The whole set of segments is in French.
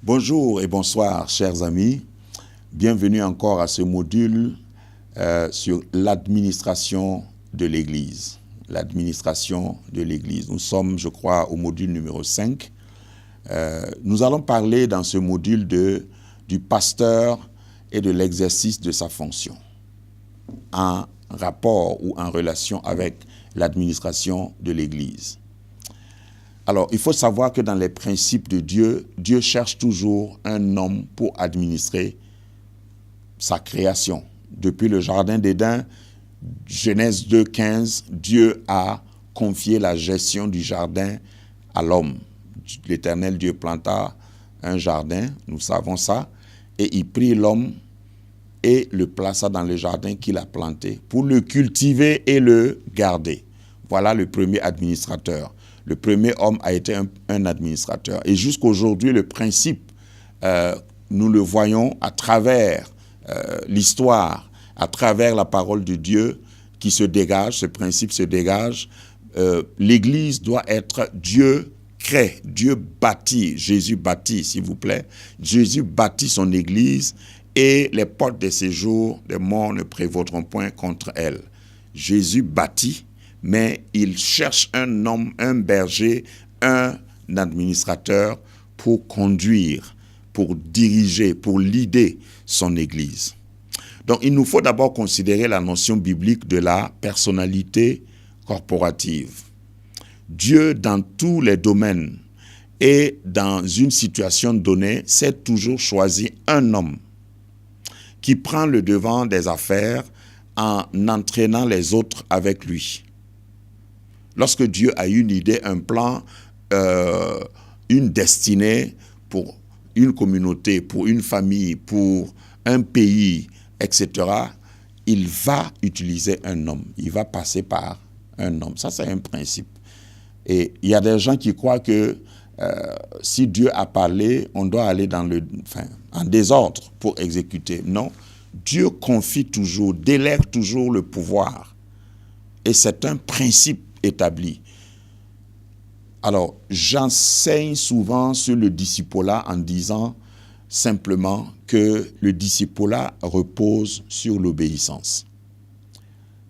Bonjour et bonsoir, chers amis. Bienvenue encore à ce module sur l'administration de l'Église. L'administration de l'Église. Nous sommes, je crois, au module numéro 5. Nous allons parler dans ce module du pasteur et de l'exercice de sa fonction en rapport ou en relation avec l'administration de l'Église. Alors, il faut savoir que dans les principes de Dieu, Dieu cherche toujours un homme pour administrer sa création. Depuis le jardin d'Éden, Genèse 2,15, Dieu a confié la gestion du jardin à l'homme. L'Éternel Dieu planta un jardin, nous savons ça, et il prit l'homme et le plaça dans le jardin qu'il a planté pour le cultiver et le garder. Voilà le premier administrateur. Le premier homme a été un administrateur. Et jusqu'aujourd'hui, le principe, nous le voyons à travers l'histoire, à travers la parole de Dieu qui se dégage, ce principe se dégage. L'Église doit être Dieu crée, Dieu bâtit, Jésus bâtit, s'il vous plaît. Jésus bâtit son Église et les portes de séjour des morts ne prévaudront point contre elle. Jésus bâtit, mais il cherche un homme, un berger, un administrateur pour conduire, pour diriger, pour leader son Église. Donc, il nous faut d'abord considérer la notion biblique de la personnalité corporative. Dieu, dans tous les domaines et dans une situation donnée, sait toujours choisir un homme qui prend le devant des affaires en entraînant les autres avec lui. Lorsque Dieu a une idée, un plan, une destinée pour une communauté, pour une famille, pour un pays, etc., il va utiliser un homme. Il va passer par un homme. Ça, c'est un principe. Et il y a des gens qui croient que si Dieu a parlé, on doit aller en désordre pour exécuter. Non, Dieu confie toujours, délègue toujours le pouvoir. Et c'est un principe établi. Alors, j'enseigne souvent sur le discipulat en disant simplement que le discipulat repose sur l'obéissance.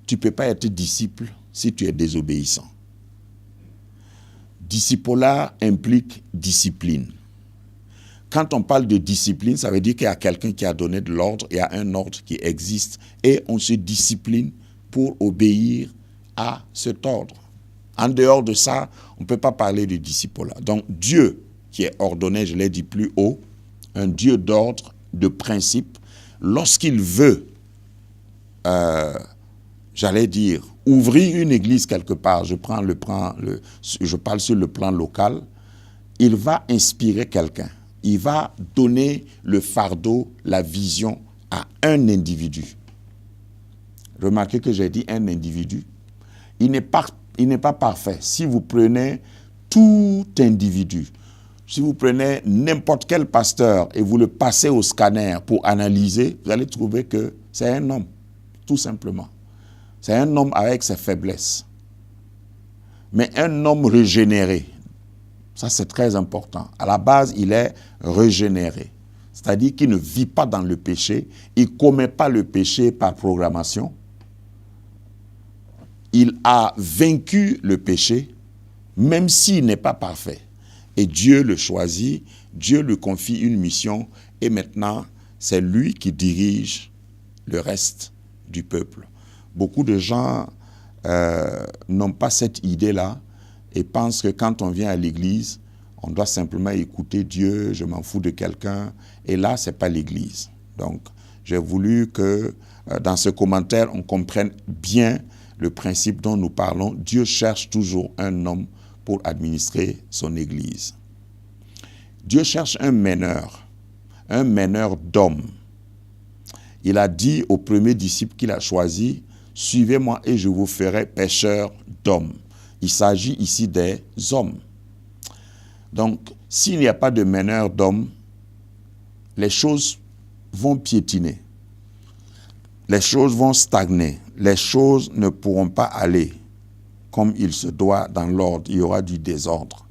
Tu ne peux pas être disciple si tu es désobéissant. Discipulat implique discipline. Quand on parle de discipline, ça veut dire qu'il y a quelqu'un qui a donné de l'ordre, il y a un ordre qui existe et on se discipline pour obéir à cet ordre. En dehors de ça, on ne peut pas parler de discipulat. Donc Dieu, qui est ordonné, je l'ai dit plus haut, un Dieu d'ordre, de principe, lorsqu'il veut, ouvrir une église quelque part, je parle sur le plan local, il va inspirer quelqu'un. Il va donner le fardeau, la vision à un individu. Remarquez que j'ai dit un individu. Il n'est pas parfait. Si vous prenez tout individu, si vous prenez n'importe quel pasteur et vous le passez au scanner pour analyser, vous allez trouver que c'est un homme, tout simplement. C'est un homme avec ses faiblesses. Mais un homme régénéré, ça c'est très important. À la base, il est régénéré. C'est-à-dire qu'il ne vit pas dans le péché, il ne commet pas le péché par programmation. Il a vaincu le péché, même s'il n'est pas parfait. Et Dieu le choisit, Dieu lui confie une mission, et maintenant, c'est lui qui dirige le reste du peuple. Beaucoup de gens n'ont pas cette idée-là et pensent que quand on vient à l'église, on doit simplement écouter Dieu, je m'en fous de quelqu'un, et là, ce n'est pas l'église. Donc, j'ai voulu que dans ce commentaire, on comprenne bien le principe dont nous parlons. Dieu cherche toujours un homme pour administrer son Église. Dieu cherche un meneur d'hommes. Il a dit au premier disciple qu'il a choisi, « Suivez-moi et je vous ferai pêcheurs d'hommes ». Il s'agit ici des hommes. Donc, s'il n'y a pas de meneur d'hommes, les choses vont piétiner. Les choses vont stagner. Les choses ne pourront pas aller comme il se doit dans l'ordre. Il y aura du désordre.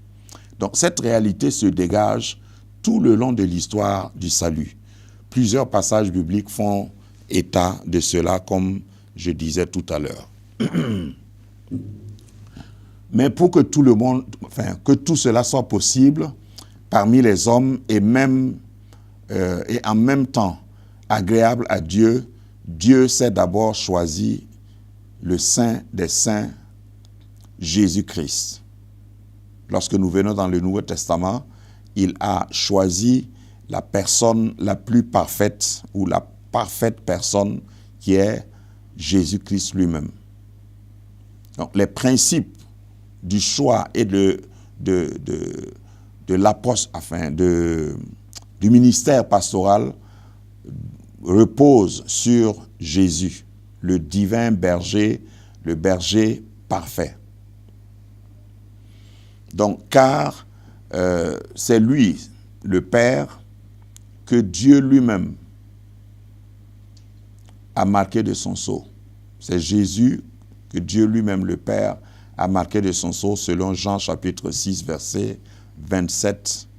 Donc cette réalité se dégage tout le long de l'histoire du salut. Plusieurs passages bibliques font état de cela, comme je disais tout à l'heure. Mais pour que tout le monde, que tout cela soit possible parmi les hommes et en même temps agréable à Dieu, Dieu s'est d'abord choisi le Saint des Saints, Jésus-Christ. Lorsque nous venons dans le Nouveau Testament, il a choisi la personne la plus parfaite ou la parfaite personne qui est Jésus-Christ lui-même. Donc les principes du choix et de l'approche, du ministère pastoral reposent sur Jésus, le divin berger, le berger parfait. Donc, car c'est lui, le Père, que Dieu lui-même a marqué de son sceau. C'est Jésus que Dieu lui-même, le Père, a marqué de son sceau, selon Jean chapitre 6, verset 27.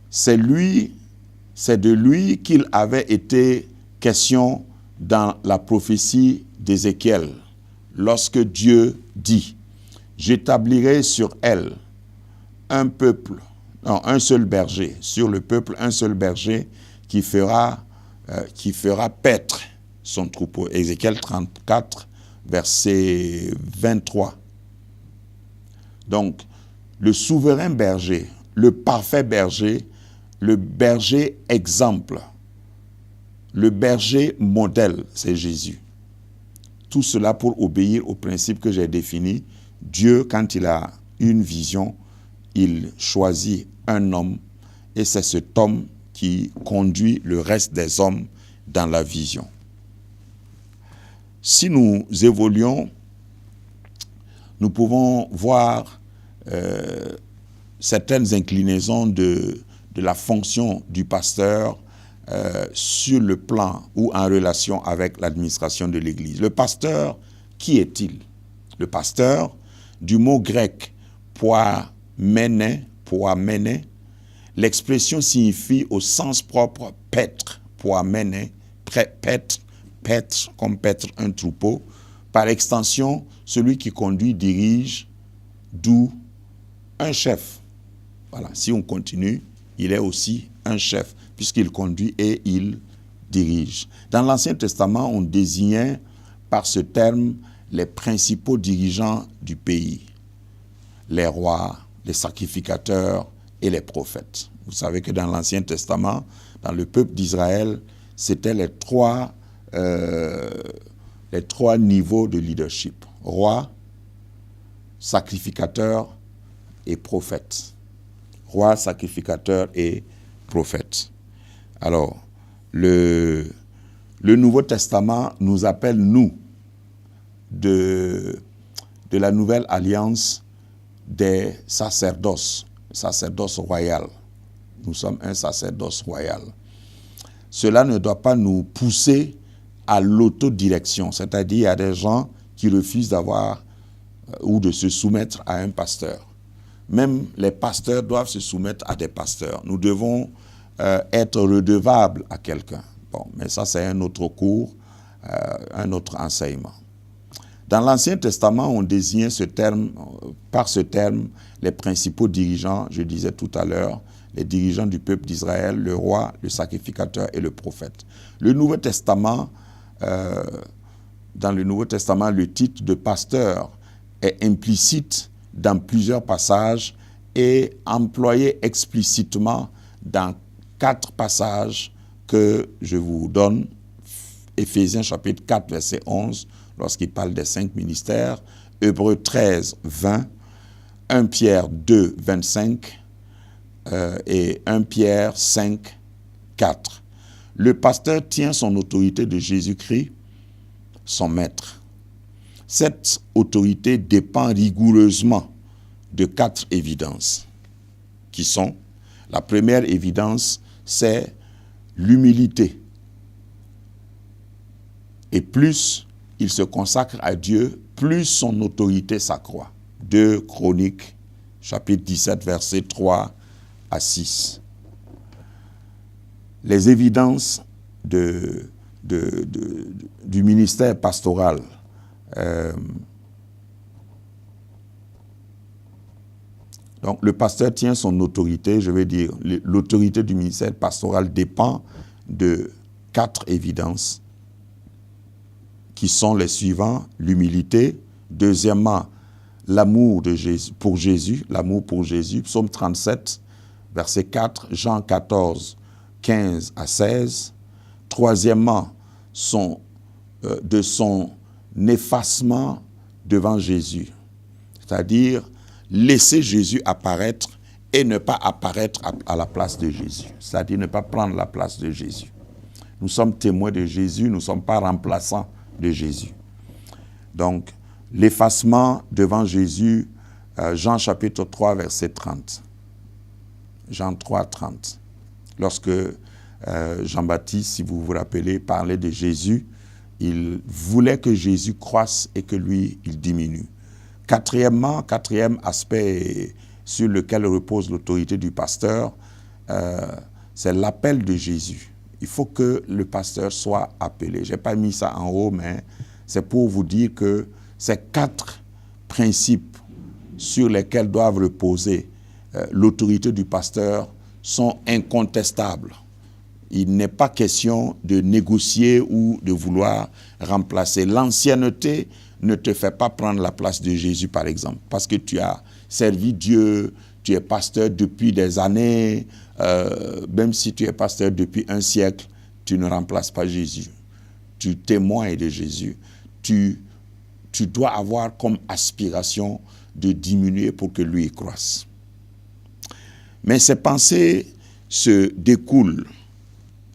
C'est de lui qu'il avait été question dans la prophétie d'Ézéchiel, lorsque Dieu dit « J'établirai sur elle un seul berger, sur le peuple un seul berger qui fera paître son troupeau. » Ézéchiel 34, verset 23. Donc, le souverain berger, le parfait berger, le berger exemple, le berger modèle, c'est Jésus. Tout cela pour obéir aux principes que j'ai définis. Dieu, quand il a une vision, il choisit un homme et c'est cet homme qui conduit le reste des hommes dans la vision. Si nous évoluons, nous pouvons voir certaines inclinaisons de la fonction du pasteur sur le plan ou en relation avec l'administration de l'Église. Le pasteur, qui est-il? Le pasteur, du mot grec poiméné, l'expression signifie au sens propre paître, poiméné, paître, comme paître un troupeau. Par extension, celui qui conduit, dirige, d'où un chef. Voilà, si on continue, il est aussi un chef, puisqu'il conduit et il dirige. Dans l'Ancien Testament, on désignait par ce terme les principaux dirigeants du pays, les rois, les sacrificateurs et les prophètes. Vous savez que dans l'Ancien Testament, dans le peuple d'Israël, c'était les trois niveaux de leadership: roi, sacrificateur et prophète. Roi, sacrificateur et prophète. Alors, le Nouveau Testament nous appelle, nous, de la nouvelle alliance des sacerdoces royal. Nous sommes un sacerdoce royal. Cela ne doit pas nous pousser à l'autodirection, c'est-à-dire il y a des gens qui refusent d'avoir ou de se soumettre à un pasteur. Même les pasteurs doivent se soumettre à des pasteurs. Nous devons être redevables à quelqu'un. Bon, mais ça c'est un autre cours, un autre enseignement. Dans l'Ancien Testament, on désignait par ce terme les principaux dirigeants, je disais tout à l'heure, les dirigeants du peuple d'Israël, le roi, le sacrificateur et le prophète. Le Nouveau Testament, dans le Nouveau Testament, le titre de pasteur est implicite dans plusieurs passages et employé explicitement dans 4 passages que je vous donne. Éphésiens chapitre 4, verset 11, lorsqu'il parle des 5 ministères, Hébreux 13, 20, 1 Pierre 2, 25 et 1 Pierre 5, 4. Le pasteur tient son autorité de Jésus-Christ, son maître. Cette autorité dépend rigoureusement de 4 évidences, qui sont: la première évidence, c'est l'humilité. Et plus il se consacre à Dieu, plus son autorité s'accroît. 2 Chroniques, chapitre 17, verset 3 à 6. Les évidences du ministère pastoral. Donc, le pasteur tient son autorité, je veux dire, l'autorité du ministère pastoral dépend de 4 évidences qui sont les suivants: l'humilité, deuxièmement, l'amour de Jésus, pour Jésus, Psaume 37, verset 4, Jean 14, 15 à 16. Troisièmement, de son effacement devant Jésus, c'est-à-dire laisser Jésus apparaître et ne pas apparaître à la place de Jésus, c'est-à-dire ne pas prendre la place de Jésus. Nous sommes témoins de Jésus, nous ne sommes pas remplaçants de Jésus. Donc, l'effacement devant Jésus, Jean chapitre 3, verset 30. Jean 3, 30. Lorsque Jean-Baptiste, si vous vous rappelez, parlait de Jésus, il voulait que Jésus croisse et que lui, il diminue. Quatrième aspect sur lequel repose l'autorité du pasteur, c'est l'appel de Jésus. Il faut que le pasteur soit appelé. Je n'ai pas mis ça en haut, mais c'est pour vous dire que ces 4 principes sur lesquels doivent reposer l'autorité du pasteur sont incontestables. Il n'est pas question de négocier ou de vouloir remplacer. L'ancienneté ne te fait pas prendre la place de Jésus, par exemple, parce que tu as servi Dieu, tu es pasteur depuis des années, même si tu es pasteur depuis un siècle, tu ne remplaces pas Jésus. Tu témoignes de Jésus. Tu dois avoir comme aspiration de diminuer pour que lui croisse. Mais ces pensées se découlent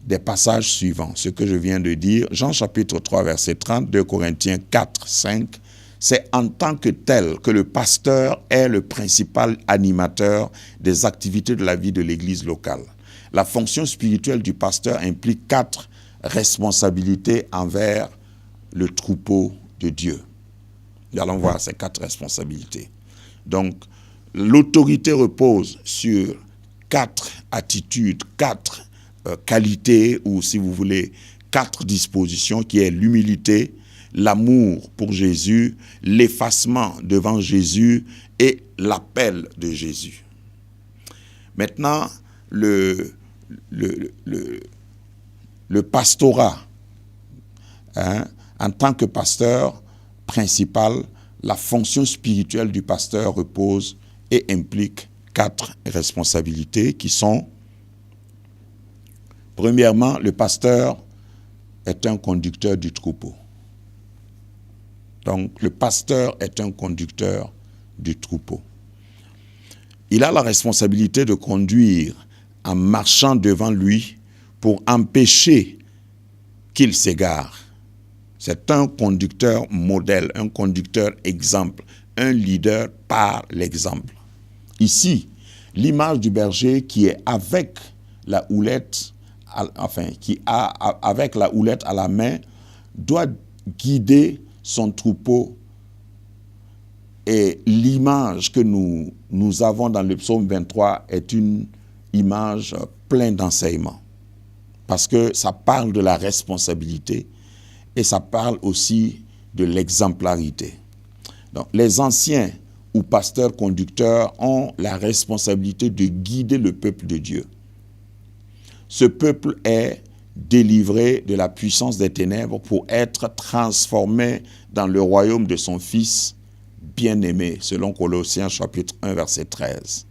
des passages suivants, ce que je viens de dire. Jean chapitre 3, verset 30, 2 Corinthiens 4, 5. C'est en tant que tel que le pasteur est le principal animateur des activités de la vie de l'Église locale. La fonction spirituelle du pasteur implique 4 responsabilités envers le troupeau de Dieu. Nous allons voir ces 4 responsabilités. Donc, l'autorité repose sur 4 attitudes, 4 qualités, ou si vous voulez, 4 dispositions, qui est l'humilité, l'amour pour Jésus, l'effacement devant Jésus et l'appel de Jésus. Maintenant, le pastorat, en tant que pasteur principal, la fonction spirituelle du pasteur repose et implique 4 responsabilités qui sont: premièrement, le pasteur est un conducteur du troupeau. Donc, le pasteur est un conducteur du troupeau. Il a la responsabilité de conduire en marchant devant lui pour empêcher qu'il s'égare. C'est un conducteur modèle, un conducteur exemple, un leader par l'exemple. Ici, l'image du berger qui est avec la houlette, avec la houlette à la main, doit guider son troupeau. Et l'image que nous avons dans le psaume 23 est une image pleine d'enseignements. Parce que ça parle de la responsabilité et ça parle aussi de l'exemplarité. Donc, les anciens ou pasteurs conducteurs ont la responsabilité de guider le peuple de Dieu. Ce peuple est délivré de la puissance des ténèbres pour être transformé dans le royaume de son Fils bien-aimé, selon Colossiens chapitre 1, verset 13.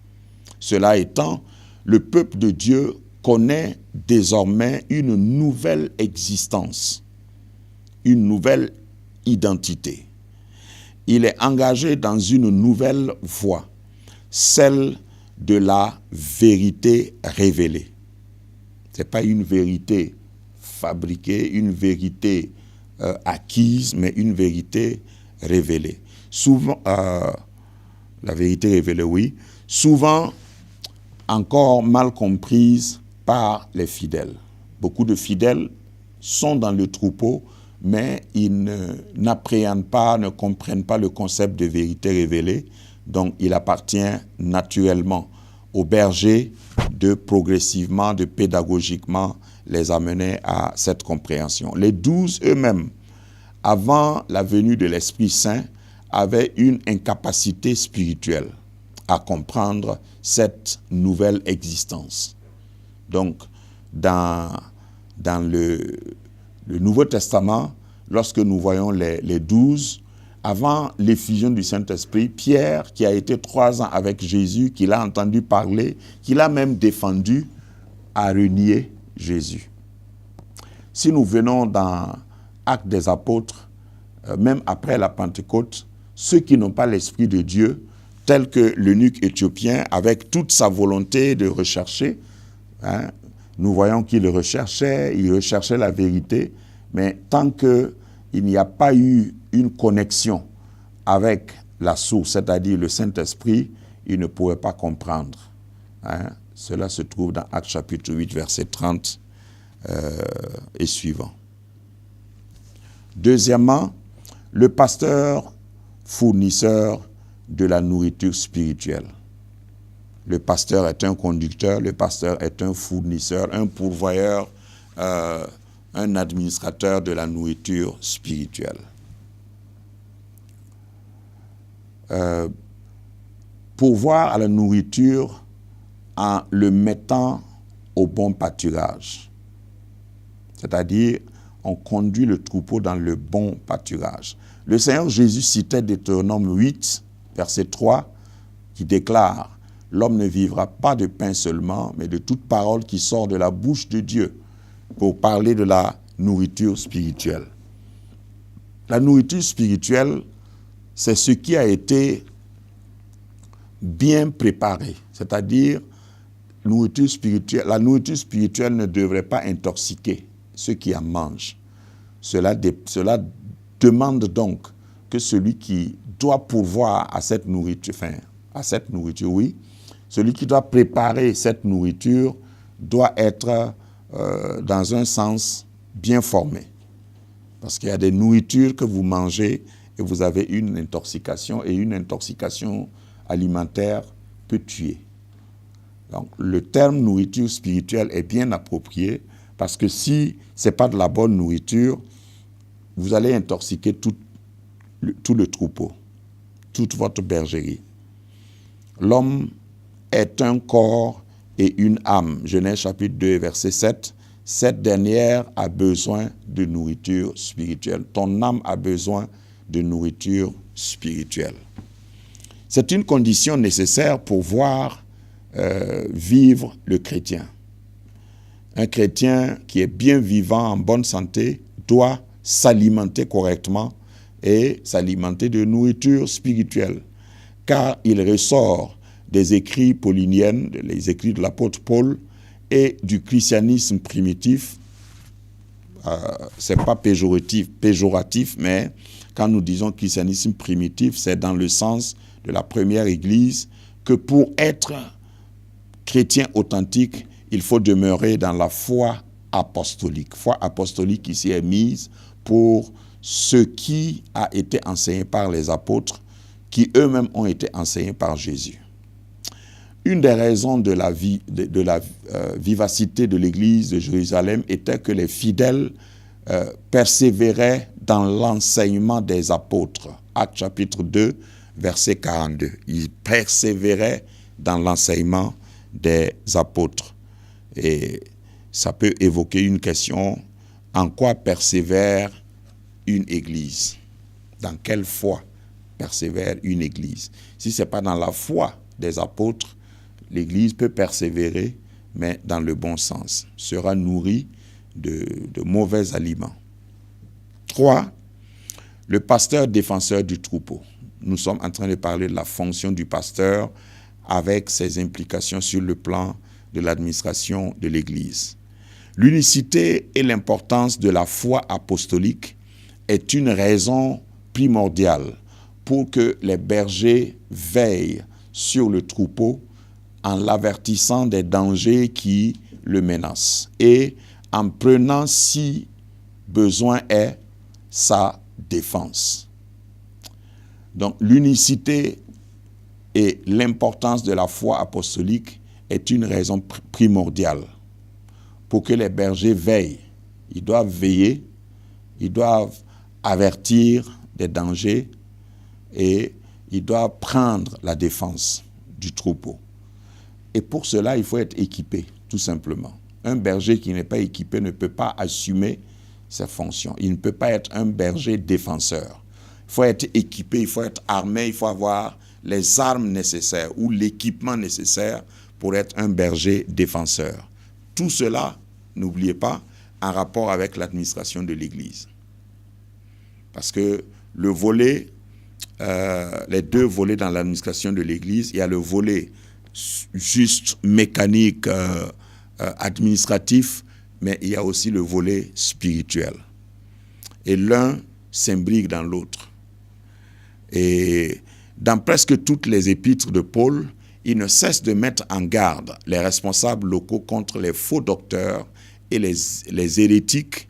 Cela étant, le peuple de Dieu connaît désormais une nouvelle existence, une nouvelle identité. Il est engagé dans une nouvelle voie, celle de la vérité révélée. Ce n'est pas une vérité fabriquée, une vérité acquise, mais une vérité révélée. Souvent, la vérité révélée, oui, souvent encore mal comprise par les fidèles. Beaucoup de fidèles sont dans le troupeau, mais ils n'appréhendent pas, ne comprennent pas le concept de vérité révélée. Donc, il appartient naturellement aux bergers de progressivement, de pédagogiquement les amener à cette compréhension. Les 12 eux-mêmes, avant la venue de l'Esprit Saint, avaient une incapacité spirituelle à comprendre cette nouvelle existence. Donc, dans le Nouveau Testament, lorsque nous voyons les 12, avant l'effusion du Saint-Esprit, Pierre, qui a été 3 ans avec Jésus, qui l'a entendu parler, qui l'a même défendu, a renié Jésus. Si nous venons dans Actes des Apôtres, même après la Pentecôte, ceux qui n'ont pas l'Esprit de Dieu, tels que l'eunuque éthiopien, avec toute sa volonté de rechercher, nous voyons qu'il recherchait, il recherchait la vérité, mais tant qu'il n'y a pas eu une connexion avec la source, c'est-à-dire le Saint-Esprit, il ne pouvait pas comprendre. Cela se trouve dans Actes chapitre 8, verset 30 et suivant. Deuxièmement, le pasteur fournisseur de la nourriture spirituelle. Le pasteur est un conducteur, le pasteur est un fournisseur, un pourvoyeur, un administrateur de la nourriture spirituelle. Pourvoir à la nourriture en le mettant au bon pâturage. C'est-à-dire, on conduit le troupeau dans le bon pâturage. Le Seigneur Jésus citait Deutéronome 8, verset 3, qui déclare « L'homme ne vivra pas de pain seulement, mais de toute parole qui sort de la bouche de Dieu », pour parler de la nourriture spirituelle. La nourriture spirituelle, c'est ce qui a été bien préparé, c'est-à-dire la nourriture spirituelle ne devrait pas intoxiquer ceux qui en mangent. Cela demande donc que celui qui doit pourvoir à cette nourriture, oui, celui qui doit préparer cette nourriture doit être dans un sens bien formé. Parce qu'il y a des nourritures que vous mangez et vous avez une intoxication, et une intoxication alimentaire peut tuer. Donc, le terme nourriture spirituelle est bien approprié parce que si ce n'est pas de la bonne nourriture, vous allez intoxiquer tout le troupeau, toute votre bergerie. L'homme est un corps et une âme. Genèse chapitre 2, verset 7. Cette dernière a besoin de nourriture spirituelle. Ton âme a besoin de nourriture spirituelle. C'est une condition nécessaire pour voir vivre le chrétien. Un chrétien qui est bien vivant, en bonne santé, doit s'alimenter correctement et s'alimenter de nourriture spirituelle. Car il ressort des écrits pauliniens, les écrits de l'apôtre Paul, et du christianisme primitif. Ce n'est pas péjoratif, mais quand nous disons christianisme primitif, c'est dans le sens de la première Église, que pour être chrétien authentique, il faut demeurer dans la foi apostolique. Foi apostolique ici est mise pour ce qui a été enseigné par les apôtres, qui eux-mêmes ont été enseignés par Jésus. Une des raisons de la vivacité de l'Église de Jérusalem était que les fidèles persévéraient dans l'enseignement des apôtres. Actes chapitre 2, verset 42. Ils persévéraient dans l'enseignement des apôtres. Et ça peut évoquer une question: en quoi persévère une Église? Dans quelle foi persévère une Église? Si ce n'est pas dans la foi des apôtres, l'Église peut persévérer, mais dans le bon sens, sera nourrie de mauvais aliments. 3. Le pasteur défenseur du troupeau. Nous sommes en train de parler de la fonction du pasteur avec ses implications sur le plan de l'administration de l'Église. L'unicité et l'importance de la foi apostolique est une raison primordiale pour que les bergers veillent sur le troupeau en l'avertissant des dangers qui le menacent et en prenant, si besoin est, sa défense. Donc l'unicité Et l'importance de la foi apostolique est une raison primordiale pour que les bergers veillent. Ils doivent veiller, ils doivent avertir des dangers et ils doivent prendre la défense du troupeau. Et pour cela, il faut être équipé, tout simplement. Un berger qui n'est pas équipé ne peut pas assumer ses fonctions. Il ne peut pas être un berger défenseur. Il faut être équipé, il faut être armé, il faut avoir les armes nécessaires ou l'équipement nécessaire pour être un berger défenseur. Tout cela, n'oubliez pas, en rapport avec l'administration de l'Église. Parce que le volet, les deux volets dans l'administration de l'Église, il y a le volet juste mécanique, administratif, mais il y a aussi le volet spirituel. Et l'un s'imbrique dans l'autre. Et dans presque toutes les épîtres de Paul, il ne cesse de mettre en garde les responsables locaux contre les faux docteurs et les hérétiques,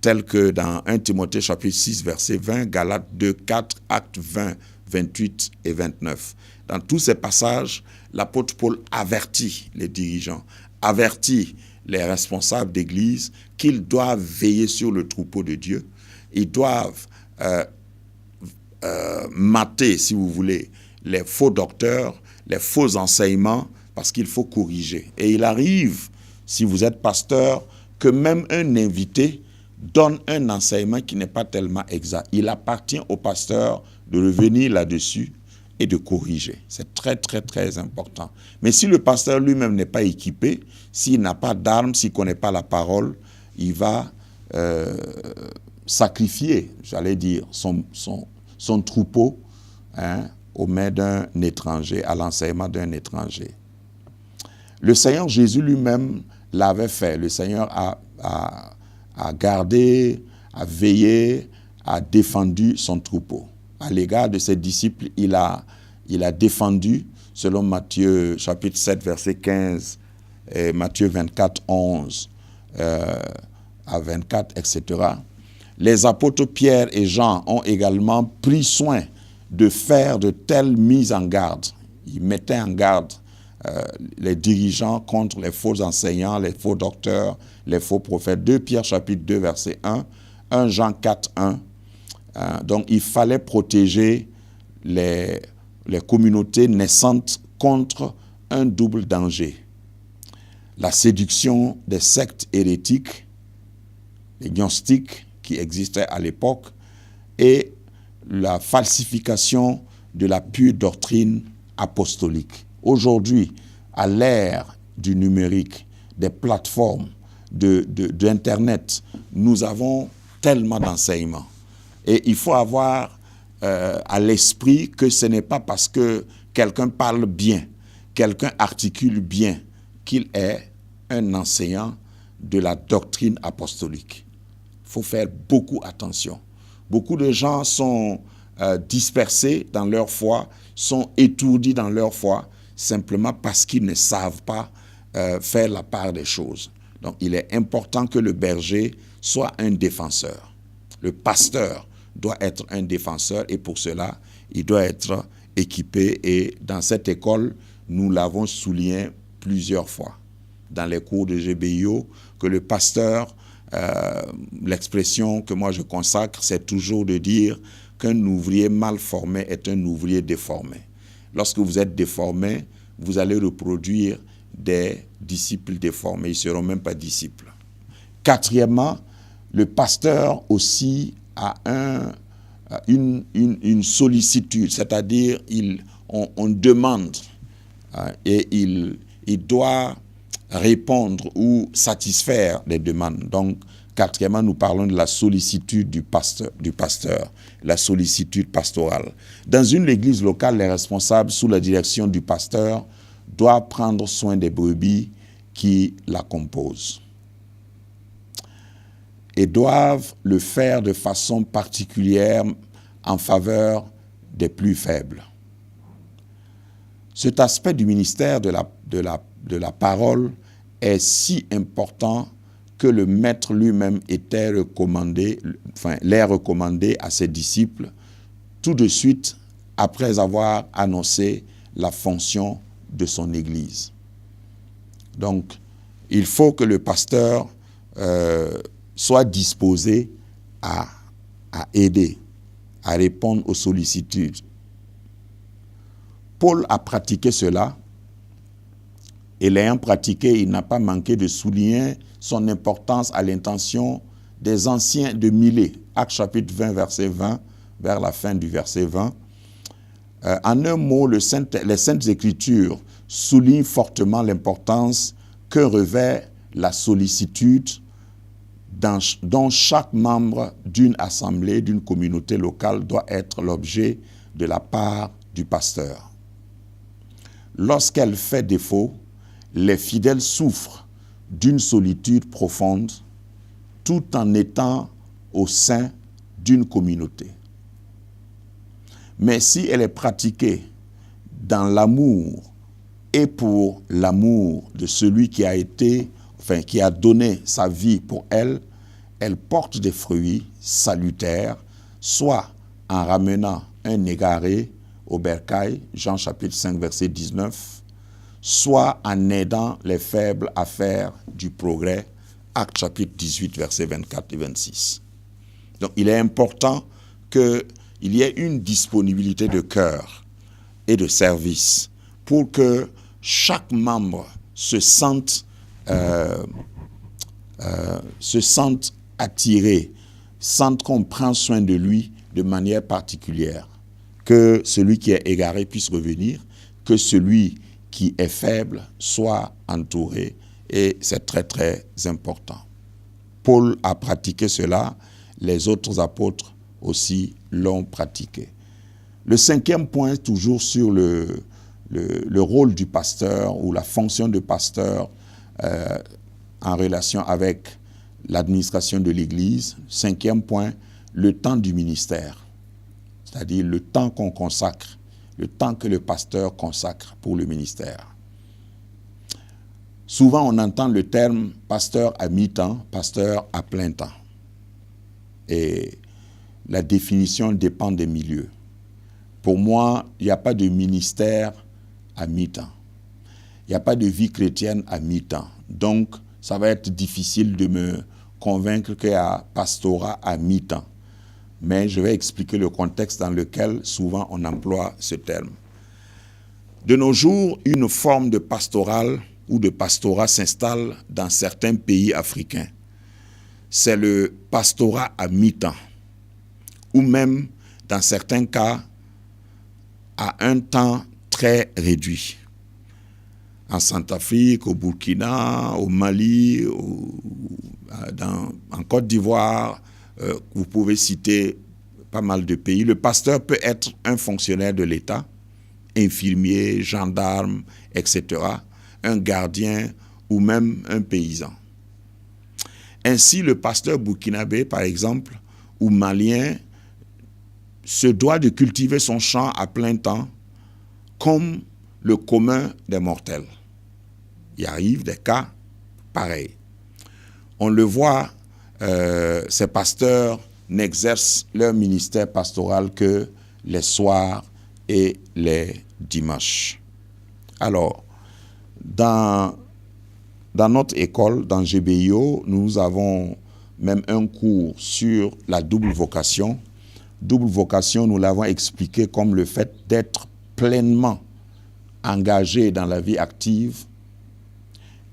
tels que dans 1 Timothée chapitre 6, verset 20, Galates 2, 4, Actes 20, 28 et 29. Dans tous ces passages, l'apôtre Paul avertit les dirigeants, avertit les responsables d'église qu'ils doivent veiller sur le troupeau de Dieu. Ils doivent mater, si vous voulez, les faux docteurs, les faux enseignements, parce qu'il faut corriger. Et il arrive, si vous êtes pasteur, que même un invité donne un enseignement qui n'est pas tellement exact. Il appartient au pasteur de revenir là-dessus et de corriger. C'est très, très, très important. Mais si le pasteur lui-même n'est pas équipé, s'il n'a pas d'armes, s'il ne connaît pas la parole, il va sacrifier, j'allais dire, son troupeau aux mains d'un étranger, à l'enseignement d'un étranger. Le Seigneur Jésus lui-même l'avait fait. Le Seigneur a gardé, a veillé, a défendu son troupeau. À l'égard de ses disciples, il a défendu, selon Matthieu chapitre 7, verset 15, et Matthieu 24, 11 à 24, etc. Les apôtres Pierre et Jean ont également pris soin de faire de telles mises en garde. Ils mettaient en garde les dirigeants contre les faux enseignants, les faux docteurs, les faux prophètes. 2 Pierre chapitre 2, verset 1, 1 Jean 4, 1. Donc, il fallait protéger les communautés naissantes contre un double danger. La séduction des sectes hérétiques, les gnostiques qui existaient à l'époque, et la falsification de la pure doctrine apostolique. Aujourd'hui, à l'ère du numérique, des plateformes, d'Internet, nous avons tellement d'enseignements. Et il faut avoir à l'esprit que ce n'est pas parce que quelqu'un parle bien, quelqu'un articule bien, qu'il est un enseignant de la doctrine apostolique. Il faut faire beaucoup attention. Beaucoup de gens sont dispersés dans leur foi, sont étourdis dans leur foi, simplement parce qu'ils ne savent pas faire la part des choses. Donc, il est important que le berger soit un défenseur. Le pasteur doit être un défenseur et pour cela, il doit être équipé. Et dans cette école, nous l'avons souligné plusieurs fois. Dans les cours de GBIO, que le pasteur, l'expression que moi je consacre, c'est toujours de dire qu'un ouvrier mal formé est un ouvrier déformé. Lorsque vous êtes déformé, vous allez reproduire des disciples déformés. Ils ne seront même pas disciples. Quatrièmement, le pasteur aussi a une sollicitude, c'est-à-dire on demande et il doit répondre ou satisfaire les demandes. Donc, quatrièmement, nous parlons de la sollicitude du pasteur, la sollicitude pastorale. Dans une église locale, les responsables, sous la direction du pasteur, doivent prendre soin des brebis qui la composent. Et doivent le faire de façon particulière en faveur des plus faibles. Cet aspect du ministère de la parole est si important que le maître lui-même l'ait recommandé à ses disciples tout de suite après avoir annoncé la fonction de son Église. Donc, il faut que le pasteur soit disposé à aider, à répondre aux sollicitudes. Paul a pratiqué cela, et l'ayant pratiqué, il n'a pas manqué de souligner son importance à l'intention des anciens de Milet. Actes chapitre 20, verset 20, vers la fin du verset 20. En un mot, les Saintes Écritures soulignent fortement l'importance que revêt la sollicitude dont chaque membre d'une assemblée, d'une communauté locale doit être l'objet de la part du pasteur. Lorsqu'elle fait défaut, les fidèles souffrent d'une solitude profonde tout en étant au sein d'une communauté. Mais si elle est pratiquée dans l'amour et pour l'amour de celui qui a donné sa vie pour elle, elle porte des fruits salutaires, soit en ramenant un égaré au bercail, Jean chapitre 5, verset 19, soit en aidant les faibles à faire du progrès, Actes chapitre 18, versets 24 et 26. Donc il est important qu'il y ait une disponibilité de cœur et de service pour que chaque membre se sente attiré, sente qu'on prend soin de lui de manière particulière. Que celui qui est égaré puisse revenir, que celui qui est faible soit entouré, et c'est très très important. Paul a pratiqué cela, les autres apôtres aussi l'ont pratiqué. Le cinquième point, toujours sur le rôle du pasteur ou la fonction de pasteur en relation avec l'administration de l'Église. Cinquième point, le temps du ministère, c'est-à-dire le temps qu'on consacre, le temps que le pasteur consacre pour le ministère. Souvent, on entend le terme pasteur à mi-temps, pasteur à plein temps. Et la définition dépend des milieux. Pour moi, il n'y a pas de ministère à mi-temps. Il n'y a pas de vie chrétienne à mi-temps. Donc, ça va être difficile de me convaincre qu'il y a pastorat à mi-temps. Mais je vais expliquer le contexte dans lequel souvent on emploie ce terme. De nos jours, une forme de pastoral ou de pastorat s'installe dans certains pays africains. C'est le pastorat à mi-temps, ou même, dans certains cas, à un temps très réduit. En Centrafrique, au Burkina, au Mali, en Côte d'Ivoire, vous pouvez citer pas mal de pays. Le pasteur peut être un fonctionnaire de l'État, infirmier, gendarme, etc., un gardien ou même un paysan. Ainsi, le pasteur burkinabé, par exemple, ou malien, se doit de cultiver son champ à plein temps comme le commun des mortels. Il arrive des cas pareils. On le voit, ces pasteurs n'exercent leur ministère pastoral que les soirs et les dimanches. Alors, dans notre école, dans GBIO, nous avons même un cours sur la double vocation. Double vocation, nous l'avons expliqué comme le fait d'être pleinement engagé dans la vie active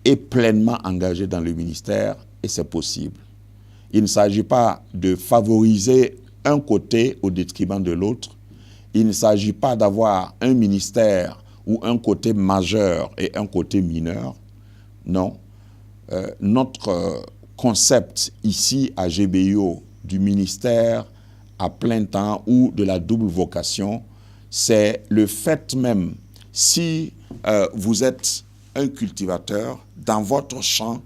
et pleinement engagé dans le ministère, et c'est possible. Il ne s'agit pas de favoriser un côté au détriment de l'autre. Il ne s'agit pas d'avoir un ministère ou un côté majeur et un côté mineur. Non. Notre concept ici à GBIO du ministère à plein temps ou de la double vocation, c'est le fait même, si vous êtes un cultivateur, dans votre champ,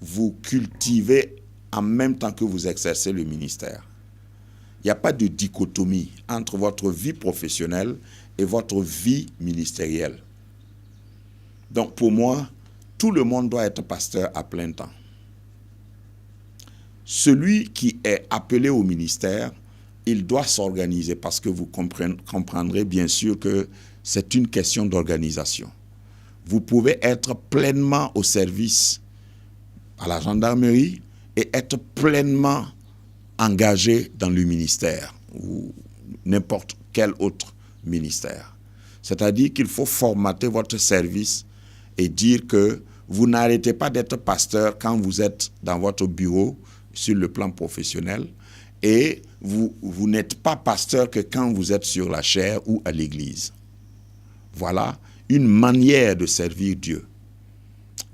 vous cultivez en même temps que vous exercez le ministère. Il n'y a pas de dichotomie entre votre vie professionnelle et votre vie ministérielle. Donc pour moi, tout le monde doit être pasteur à plein temps. Celui qui est appelé au ministère il doit s'organiser parce que vous comprendrez bien sûr que c'est une question d'organisation. Vous pouvez être pleinement au service à la gendarmerie et être pleinement engagé dans le ministère ou n'importe quel autre ministère. C'est-à-dire qu'il faut formater votre service et dire que vous n'arrêtez pas d'être pasteur quand vous êtes dans votre bureau sur le plan professionnel et vous n'êtes pas pasteur que quand vous êtes sur la chaire ou à l'église. Voilà une manière de servir Dieu.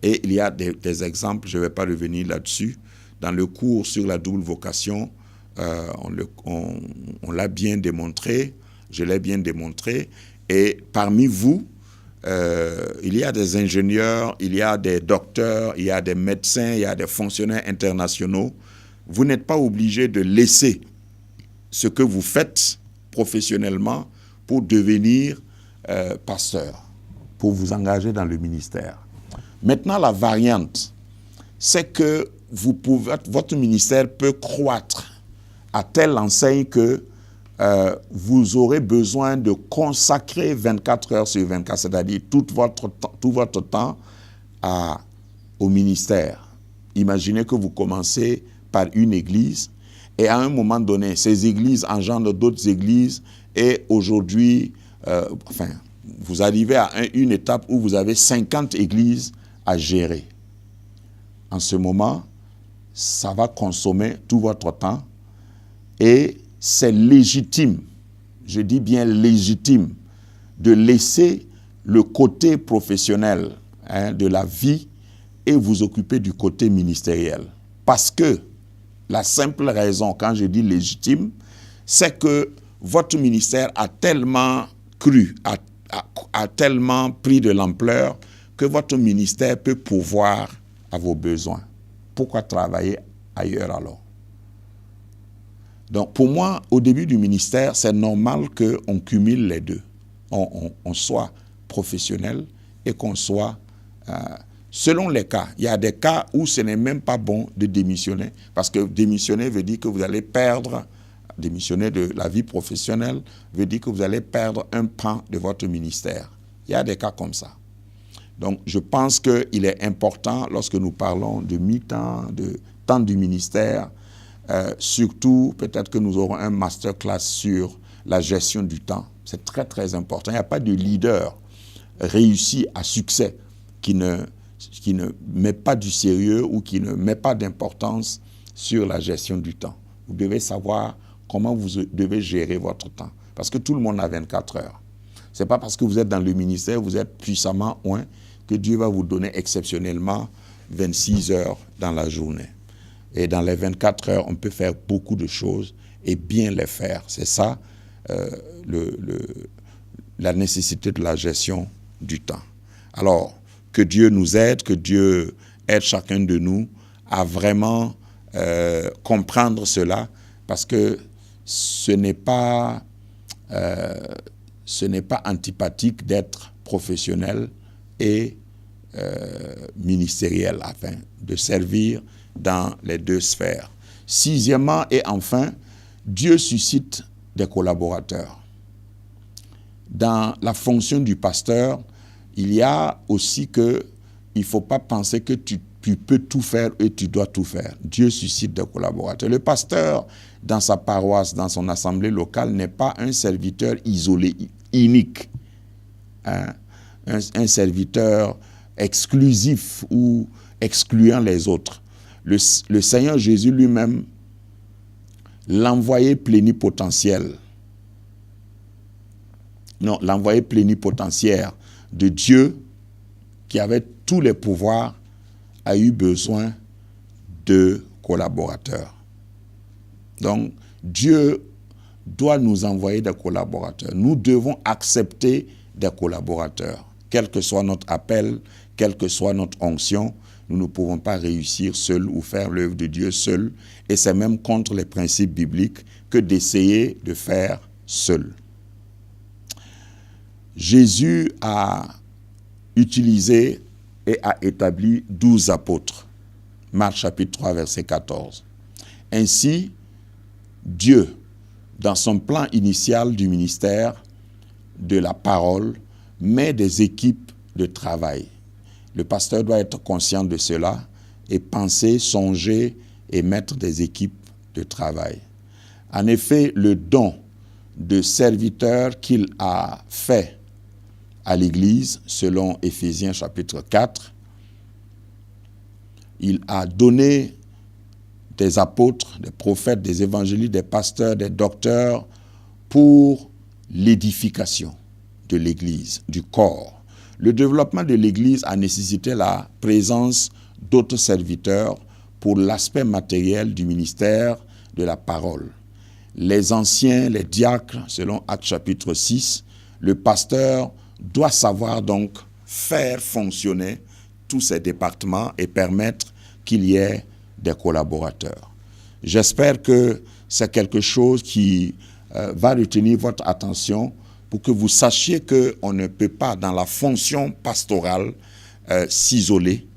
Et il y a des exemples, je ne vais pas revenir là-dessus. Dans le cours sur la double vocation, on l'a bien démontré, je l'ai bien démontré. Et parmi vous, il y a des ingénieurs, il y a des docteurs, il y a des médecins, il y a des fonctionnaires internationaux. Vous n'êtes pas obligé de laisser ce que vous faites professionnellement pour devenir pasteur, pour vous engager dans le ministère. Maintenant, la variante, c'est que votre ministère peut croître à telle enseigne que vous aurez besoin de consacrer 24 heures sur 24, c'est-à-dire tout votre temps au ministère. Imaginez que vous commencez par une église et à un moment donné, ces églises engendrent d'autres églises et aujourd'hui, vous arrivez à une étape où vous avez 50 églises à gérer. En ce moment, ça va consommer tout votre temps et c'est légitime, je dis bien légitime, de laisser le côté professionnel de la vie et vous occuper du côté ministériel. Parce que la simple raison, quand je dis légitime, c'est que votre ministère a tellement cru, a tellement pris de l'ampleur que votre ministère peut pourvoir à vos besoins. Pourquoi travailler ailleurs alors? Donc pour moi, au début du ministère, c'est normal qu'on cumule les deux. On soit professionnel et qu'on soit... selon les cas, il y a des cas où ce n'est même pas bon de démissionner, parce que démissionner veut dire que vous allez perdre, démissionner de la vie professionnelle veut dire que vous allez perdre un pan de votre ministère. Il y a des cas comme ça. Donc je pense qu'il est important, lorsque nous parlons de mi-temps, de temps du ministère, surtout peut-être que nous aurons un masterclass sur la gestion du temps. C'est très très important. Il n'y a pas de leader réussi à succès qui ne met pas du sérieux ou qui ne met pas d'importance sur la gestion du temps. Vous devez savoir comment vous devez gérer votre temps. Parce que tout le monde a 24 heures. Ce n'est pas parce que vous êtes dans le ministère, vous êtes puissamment oint, que Dieu va vous donner exceptionnellement 26 heures dans la journée. Et dans les 24 heures, on peut faire beaucoup de choses et bien les faire. C'est ça la nécessité de la gestion du temps. Alors, que Dieu nous aide, que Dieu aide chacun de nous à vraiment comprendre cela, parce que ce n'est pas antipathique d'être professionnel et ministériel, afin de servir dans les deux sphères. Sixièmement et enfin, Dieu suscite des collaborateurs. Dans la fonction du pasteur, il y a aussi que il ne faut pas penser que tu peux tout faire et tu dois tout faire. Dieu suscite des collaborateurs. Le pasteur, dans sa paroisse, dans son assemblée locale, n'est pas un serviteur isolé, unique. Un serviteur exclusif ou excluant les autres. Le Seigneur Jésus lui-même, l'envoyé plénipotentiaire de Dieu, qui avait tous les pouvoirs, a eu besoin de collaborateurs. Donc, Dieu doit nous envoyer des collaborateurs. Nous devons accepter des collaborateurs. Quel que soit notre appel, quelle que soit notre onction, nous ne pouvons pas réussir seuls ou faire l'œuvre de Dieu seul. Et c'est même contre les principes bibliques que d'essayer de faire seul. Jésus a utilisé et a établi 12 apôtres. Marc chapitre 3, verset 14. Ainsi, Dieu dans son plan initial du ministère de la parole, met des équipes de travail. Le pasteur doit être conscient de cela et penser, songer et mettre des équipes de travail. En effet, le don de serviteur qu'il a fait à l'Église, selon Éphésiens chapitre 4, il a donné des apôtres, des prophètes, des évangélistes, des pasteurs, des docteurs pour l'édification de l'Église, du corps. Le développement de l'Église a nécessité la présence d'autres serviteurs pour l'aspect matériel du ministère de la parole. Les anciens, les diacres, selon Actes chapitre 6, le pasteur doit savoir donc faire fonctionner tous ces départements et permettre qu'il y ait des collaborateurs. J'espère que c'est quelque chose qui va retenir votre attention pour que vous sachiez qu'on ne peut pas, dans la fonction pastorale, s'isoler.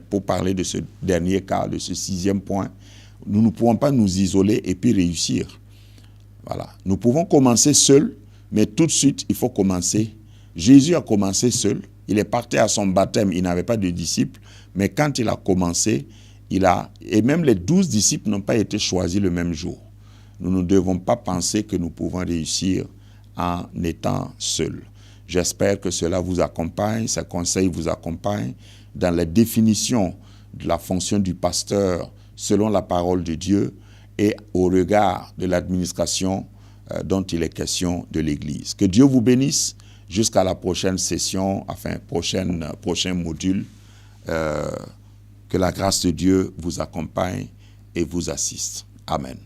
Pour parler de ce dernier cas, de ce 6e point, nous ne pouvons pas nous isoler et puis réussir. Voilà. Nous pouvons commencer seuls, mais tout de suite, il faut commencer. Jésus a commencé seul. Il est parti à son baptême, il n'avait pas de disciples, mais quand il a commencé, et même les 12 disciples n'ont pas été choisis le même jour. Nous ne devons pas penser que nous pouvons réussir en étant seuls. J'espère que cela vous accompagne, ces conseils vous accompagnent dans la définition de la fonction du pasteur selon la parole de Dieu et au regard de l'administration dont il est question de l'Église. Que Dieu vous bénisse jusqu'à la prochaine session, prochain module. Que la grâce de Dieu vous accompagne et vous assiste. Amen.